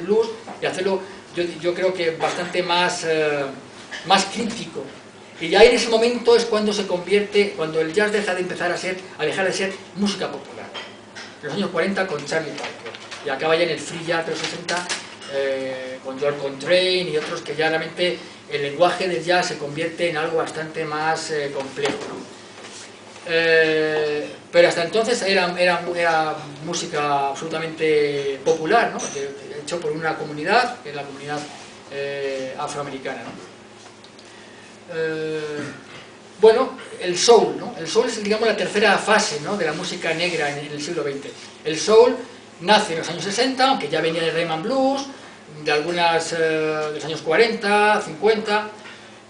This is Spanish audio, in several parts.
blues y hacerlo, yo creo que bastante más crítico. Y ya en ese momento es cuando se convierte, cuando el jazz deja de dejar de ser música popular. En los años 40 con Charlie Parker, y acaba ya en el free jazz de los 60 con John Coltrane y otros, que ya realmente el lenguaje del jazz se convierte en algo bastante más complejo, ¿no? Pero hasta entonces era música absolutamente popular, ¿no? Hecho por una comunidad, que es la comunidad afroamericana, ¿no? Bueno, el soul, ¿no? El soul es, digamos, la tercera fase, ¿no?, de la música negra en el siglo XX. El soul nace en los años 60, aunque ya venía de rhythm and blues, de algunas de los años 40, 50.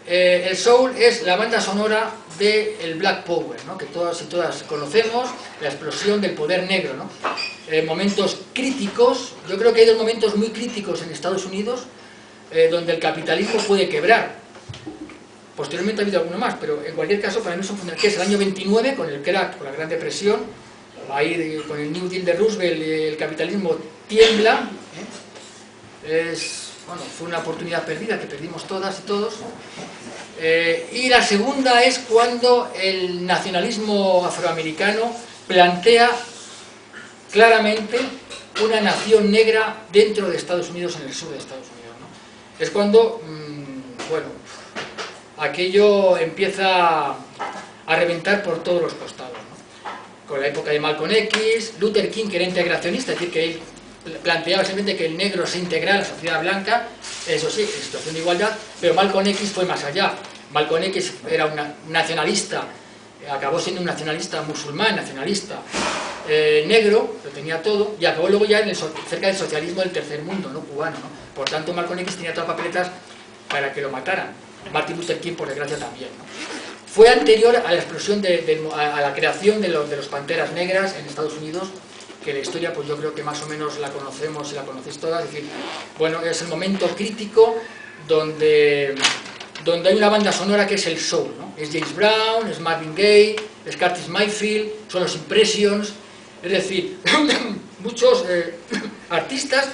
El soul es la banda sonora del Black Power, ¿no?, que todos y todas conocemos, la explosión del poder negro, ¿no? Momentos críticos, yo creo que hay dos momentos muy críticos en Estados Unidos donde el capitalismo puede quebrar. Posteriormente ha habido alguno más, pero en cualquier caso para mí son fundamentales, que es el año 29 con el crack, con la Gran Depresión, ahí con el New Deal de Roosevelt el capitalismo tiembla, bueno, fue una oportunidad perdida que perdimos todas y todos. Y la segunda es cuando el nacionalismo afroamericano plantea claramente una nación negra dentro de Estados Unidos, en el sur de Estados Unidos, ¿no? Es cuando, bueno, aquello empieza a reventar por todos los costados, ¿no? Con la época de Malcolm X, Luther King, que era integracionista, es decir, que él planteaba simplemente que el negro se integrara a la sociedad blanca, eso sí, en situación de igualdad, pero Malcolm X fue más allá. Malcolm X era un nacionalista, acabó siendo un nacionalista musulmán, nacionalista negro, lo tenía todo, y acabó luego ya cerca del socialismo del tercer mundo, ¿no?, cubano, ¿no? Por tanto, Malcolm X tenía todas las papeletas para que lo mataran. Martin Luther King, por desgracia, también, ¿no? Fue anterior a la explosión, a la creación de los Panteras Negras en Estados Unidos, que la historia, pues yo creo que más o menos la conocemos y la conocéis todas. Es decir, bueno, es el momento crítico donde hay una banda sonora que es el soul, ¿no? Es James Brown, es Marvin Gaye, es Curtis Mayfield, son los Impressions, es decir, muchos artistas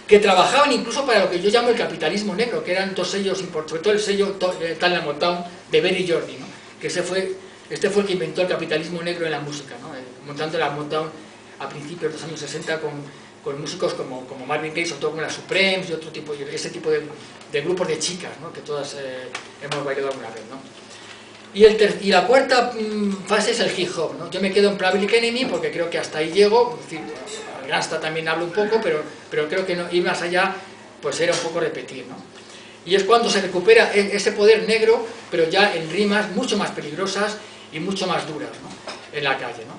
que trabajaban incluso para lo que yo llamo el capitalismo negro, que eran dos sellos importantes, sobre todo el sello Turner Motown de Berry Gordy, ¿no?, que este fue el que inventó el capitalismo negro en la música, ¿no?, montando la Motown a principios de los años 60 con músicos como Marvin Gaye, sobre todo con las Supremes y otro tipo, ese tipo de grupos de chicas, ¿no?, que todas hemos bailado alguna vez, ¿no? Y la cuarta fase es el hip hop, ¿no? Yo me quedo en Public Enemy porque creo que hasta ahí llego, es decir, Gangsta también hablo un poco, pero creo que no, ir más allá pues era un poco repetir, ¿no? Y es cuando se recupera ese poder negro, pero ya en rimas mucho más peligrosas y mucho más duras, ¿no?, en la calle, ¿no?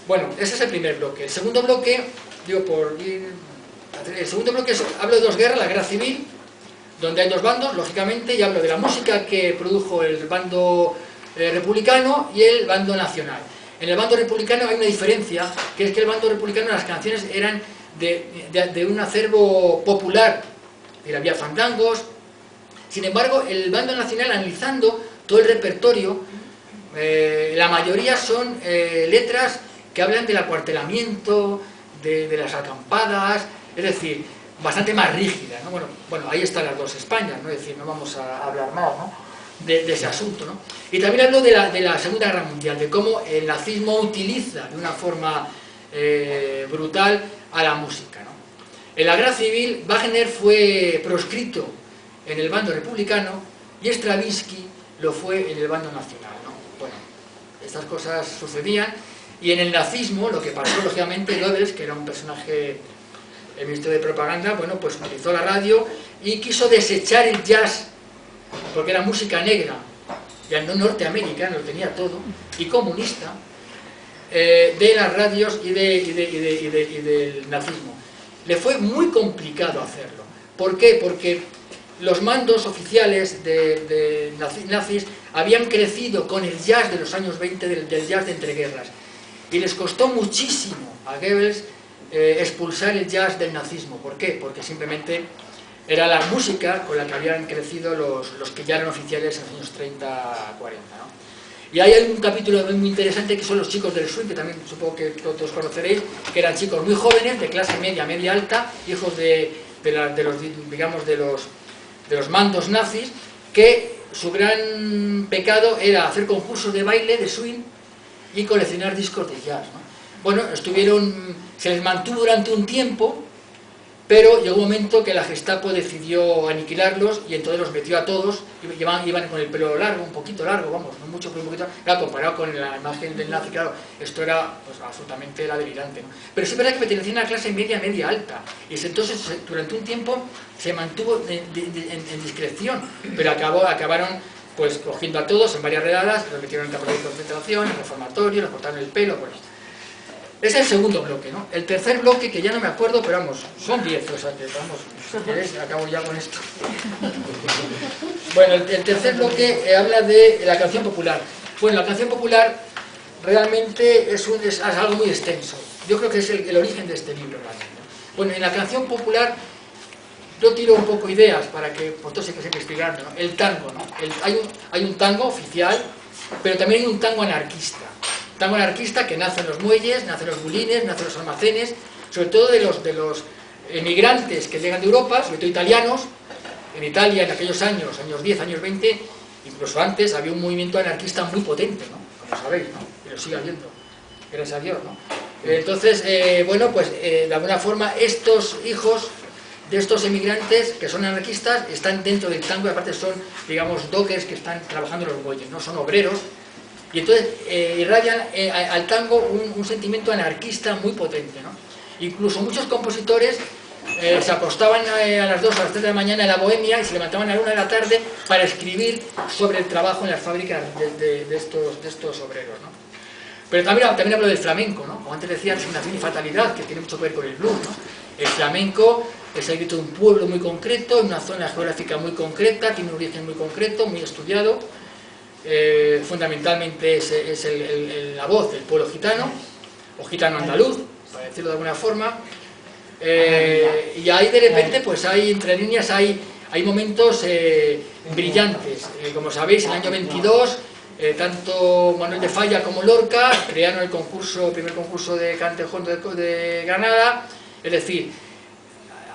Bueno, ese es el primer bloque. El segundo bloque, hablo de dos guerras, la guerra civil, donde hay dos bandos, lógicamente, y hablo de la música que produjo el bando republicano y el bando nacional. En el bando republicano hay una diferencia, que es que el bando republicano, las canciones eran de un acervo popular, y había fandangos. Sin embargo, el bando nacional, analizando todo el repertorio, la mayoría son letras que hablan del acuartelamiento, de las acampadas, es decir, bastante más rígidas, ¿no? Bueno, ahí están las dos Españas, ¿no? Es decir, no vamos a hablar más, ¿no?, de ese asunto, ¿no? Y también hablo de la Segunda Guerra Mundial, de cómo el nazismo utiliza de una forma brutal a la música, ¿no? En la Guerra Civil, Wagner fue proscrito en el bando republicano y Stravinsky lo fue en el bando nacional, ¿no? Bueno, estas cosas sucedían, y en el nazismo lo que pasó, lógicamente, Goebbels, que era un personaje el ministro de propaganda, bueno, pues utilizó la radio y quiso desechar el jazz, porque era música negra, ya no norteamericano, lo tenía todo, y comunista, de las radios y del nazismo. Le fue muy complicado hacerlo. ¿Por qué? Porque los mandos oficiales de nazis habían crecido con el jazz de los años 20, del jazz de entreguerras, y les costó muchísimo a Goebbels expulsar el jazz del nazismo. ¿Por qué? Porque simplemente era la música con la que habían crecido los que ya eran oficiales en los años 30, 40, ¿no? Y ahí hay un capítulo muy interesante que son los chicos del swing, que también supongo que todos conoceréis, que eran chicos muy jóvenes, de clase media, media alta, hijos de los mandos nazis, que su gran pecado era hacer concursos de baile, de swing, y coleccionar discos de jazz, ¿no? Bueno, se les mantuvo durante un tiempo, pero llegó un momento que la Gestapo decidió aniquilarlos y entonces los metió a todos. Iban con el pelo largo, un poquito largo, vamos, no mucho, pero un poquito. Claro, comparado con la imagen del nazi, claro, esto era pues, absolutamente delirante, ¿no? Pero sí es verdad que pertenecían a la clase media alta, y entonces durante un tiempo se mantuvo en discreción, pero acabaron pues cogiendo a todos en varias redadas, los metieron en campos de concentración, en reformatorios, les cortaron el pelo, pues. Es el segundo bloque, ¿no? El tercer bloque, que ya no me acuerdo, pero vamos, son 10, o sea que vamos, si queréis, acabo ya con esto. Bueno, el tercer bloque habla de la canción popular. Bueno, la canción popular realmente es algo muy extenso. Yo creo que es el origen de este libro, realmente. Bueno, en la canción popular yo tiro un poco ideas para que vosotros se investigando, ¿no? El tango, ¿no? Hay un tango oficial, pero también hay un tango anarquista. Tango anarquista que nace en los muelles, nace en los bulines, nace en los almacenes, sobre todo de los emigrantes que llegan de Europa, sobre todo italianos. En Italia, en aquellos años 10, años 20, incluso antes, había un movimiento anarquista muy potente, ¿no? Como sabéis, ¿no? Y lo sigue habiendo, gracias a Dios, ¿no? Entonces, bueno, pues de alguna forma estos hijos de estos emigrantes que son anarquistas están dentro del tango, y aparte son, digamos, dockers que están trabajando en los muelles, ¿no? Son obreros. Y entonces irradian al tango un sentimiento anarquista muy potente, ¿no? Incluso muchos compositores se acostaban a las 2 o a las 3 de la mañana en la Bohemia y se levantaban a la 1 de la tarde para escribir sobre el trabajo en las fábricas de estos obreros, ¿no? Pero también hablo del flamenco, ¿no? Como antes decía, resignación y fatalidad, que tiene mucho que ver con el blues, ¿no? El flamenco es el grito de un pueblo muy concreto, en una zona geográfica muy concreta, tiene un origen muy concreto, muy estudiado. Fundamentalmente es la voz del pueblo gitano, o gitano andaluz, para decirlo de alguna forma. Y ahí de repente, pues hay entre líneas, hay momentos brillantes. Como sabéis, en el año 22, tanto Manuel de Falla como Lorca crearon el primer concurso de cantejón de Granada. Es decir,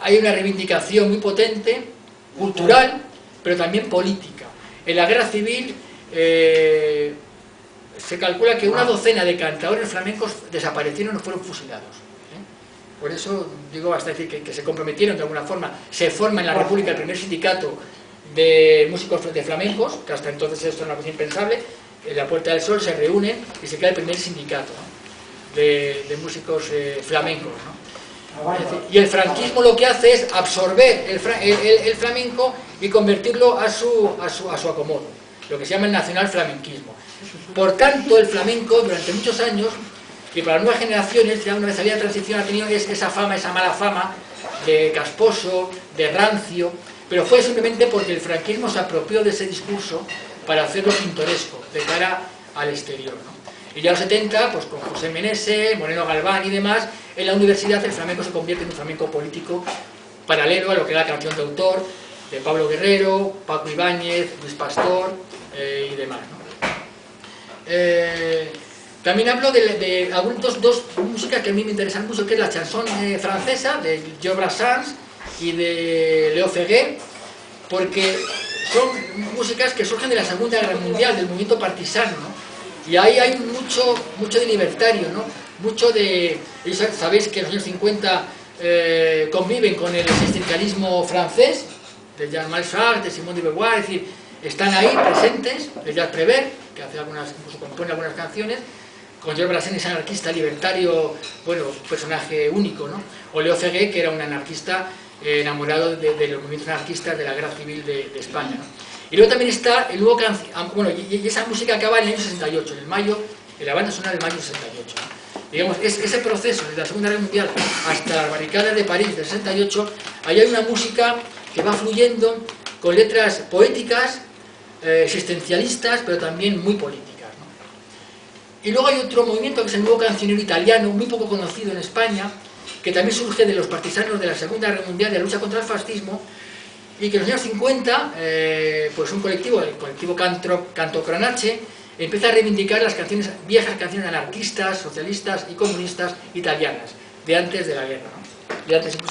hay una reivindicación muy potente, cultural, pero también política. En la guerra civil se calcula que una docena de cantadores flamencos desaparecieron o fueron fusilados. Por eso digo, hasta decir que se comprometieron de alguna forma. Se forma en la República el primer sindicato de músicos de flamencos, que hasta entonces esto era una cosa impensable. En la Puerta del Sol se reúnen y se crea el primer sindicato, ¿no? de músicos flamencos, ¿no? Y el franquismo lo que hace es absorber el flamenco y convertirlo a su acomodo, lo que se llama el nacional flamenquismo. Por tanto, el flamenco durante muchos años, y para las nuevas generaciones, ya una vez salida de transición, ha tenido esa mala fama de casposo, de rancio, pero fue simplemente porque el franquismo se apropió de ese discurso para hacerlo pintoresco, de cara al exterior, ¿no? Y ya en los 70, pues con José Menese, Moreno Galván y demás, en la universidad el flamenco se convierte en un flamenco político paralelo a lo que era la canción de autor de Pablo Guerrero, Paco Ibáñez, Luis Pastor y demás, ¿no? También hablo de dos músicas que a mí me interesan mucho, que es la chanson francesa de Georges Brassens y de Léo Ferré, porque son músicas que surgen de la Segunda Guerra Mundial, del movimiento partisano, ¿no? Y ahí hay mucho de libertario, ¿no? Mucho de... Sabéis que en los años 50 conviven con el existencialismo francés, de Jean-Marc Sartre, de Simone de Beauvoir, es decir, están ahí presentes, de Jacques Prévert, que hace incluso compone algunas canciones, con Georges Brassens, ese anarquista libertario, bueno, personaje único, ¿no? O Léo Ferré, que era un anarquista enamorado de los movimientos anarquistas de la guerra civil de España, ¿no? Y luego también está el nuevo bueno, y esa música acaba en el año 68, en la banda sonora del mayo 68, ¿no? Digamos, ese proceso desde la Segunda Guerra Mundial hasta las barricadas de París del 68, ahí hay una música que va fluyendo con letras poéticas, existencialistas, pero también muy políticas, ¿no? Y luego hay otro movimiento que es el nuevo cancionero italiano, muy poco conocido en España, que también surge de los partisanos de la Segunda Guerra Mundial, de la lucha contra el fascismo, y que en los años 50, pues un colectivo, el colectivo Cantocronache, empieza a reivindicar las viejas canciones anarquistas, socialistas y comunistas italianas, de antes de la guerra, ¿no? De antes incluso